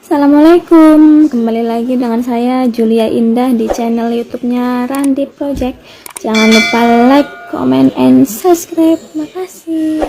Assalamualaikum, kembali lagi dengan saya Julia Indah di channel YouTube-nya Randi Project. Jangan lupa like, comment, and subscribe. Makasih.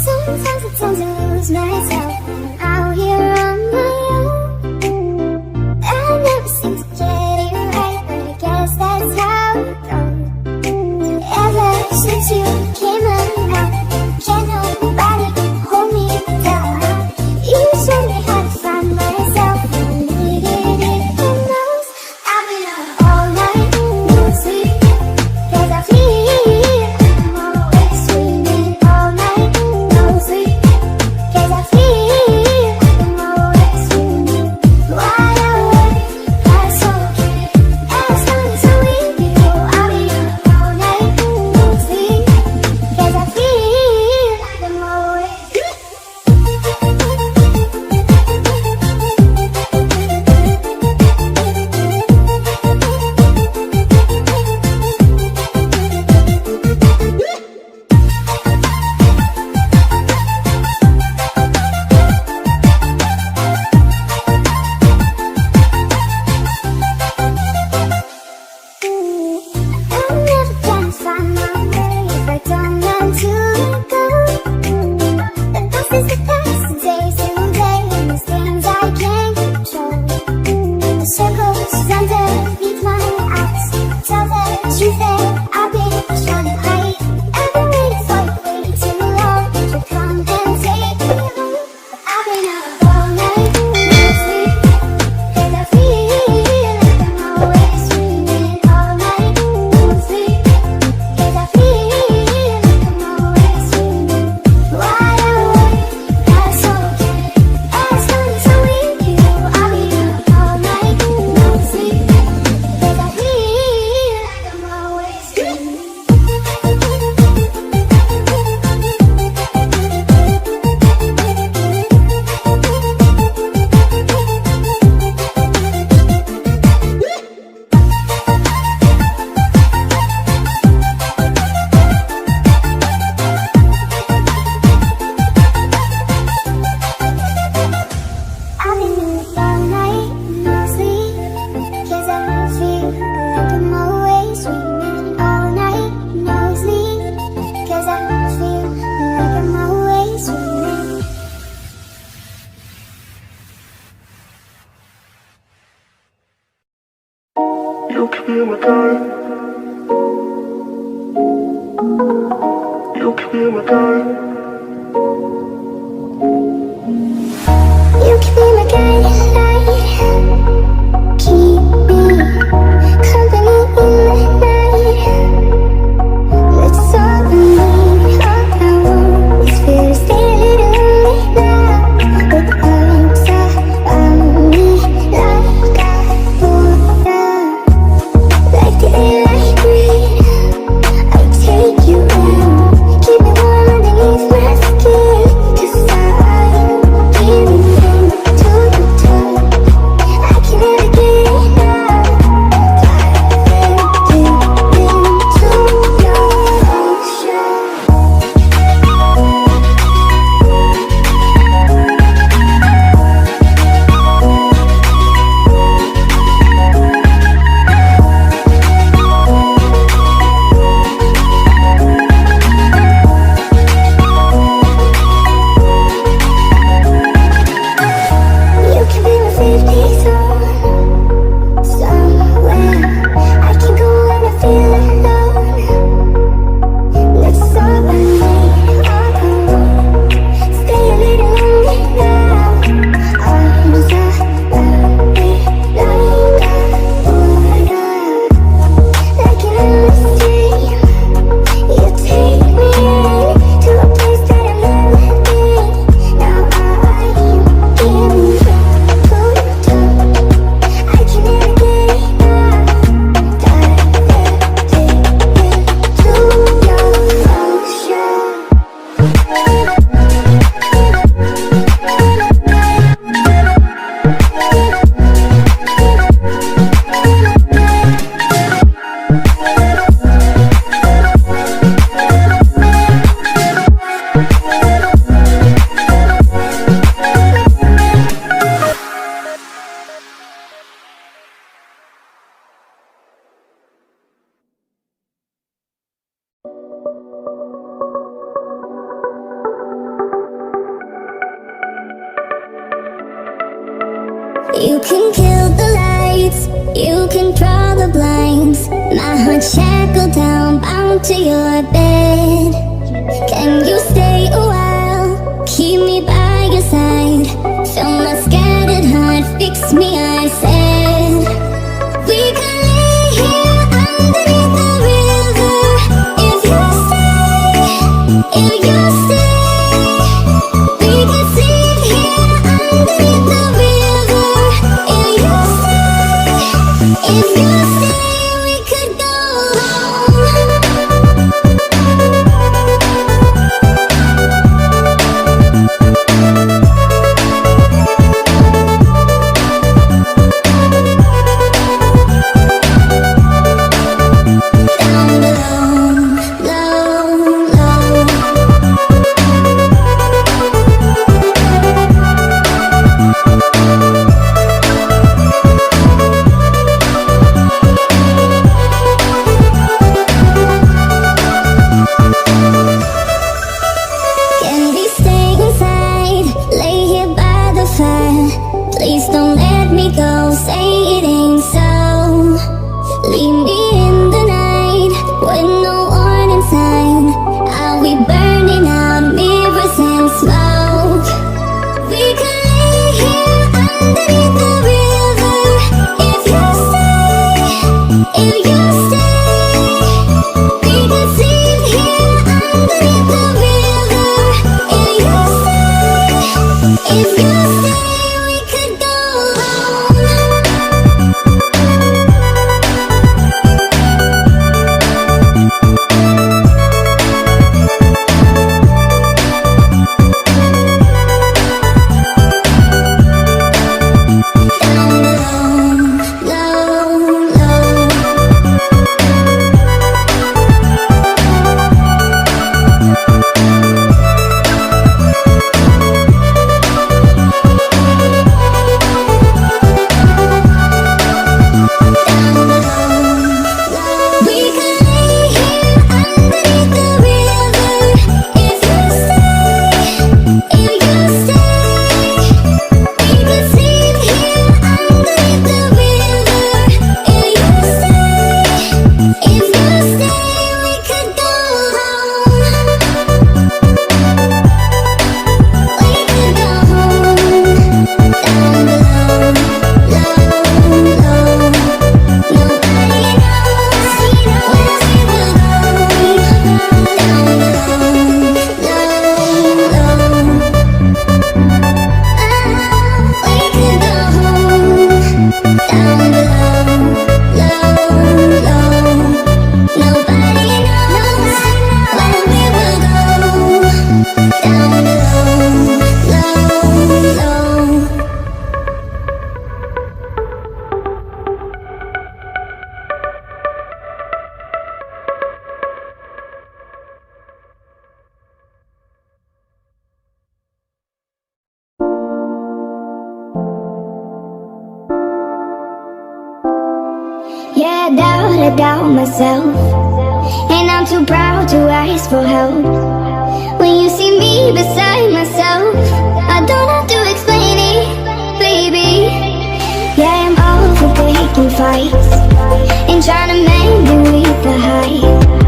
Sometimes I tend to lose myself when I'm out here on my own. I never seem to get it right, but I guess that's how it goes. Ever since you came around, can't nobody hold me down. You showed me how to find myself when I needed it the most. I've been up all night, no sleep, 'cause I feel I'm always dreaming all night. You can be my guy. You can be my guy. You can be my guiding light. Keep me company in the night. That's all I need. All I want is for you to stay a little bit now. With arms around me like I want now. Like the air I breathe, I take you in. Keep me warm underneath my You can kill the lights, you can draw the blinds. My heart shackled down, bound to your bed. Can you stay a while? Keep me by your side. Fill my scattered heart, fix me, I said. We could lay here underneath the river. If you stay, if you stay. We could sit here underneath the river. If you stay, if you stay, we could go home. Down below, low, low. Can we stay inside? Lay here by the fire. Please don't let me go. Say it ain't so. Leave me in the night with no warning sign. I'll be burning out mirrors and smoke. We could lay here underneath the river. If you stay, if you stay. We could sit here underneath the river. If you stay, if you stay, we could go down below, low, low. We could lay here underneath the river. If you stay, if you stay. We could sit here underneath the river. If you stay, if you stay, we could go home. We could go home. Down below, low, low. Nobody knows where we will go. Down below, low, low. We could go home. Down below, low, low. Nobody knows where we will go. Down below, low, low. Yeah, I doubt myself, and I'm too proud to ask for help. When you see me beside myself, I don't have to explain it, baby. Yeah, I'm all for picking fights and trying to mend it with the hype.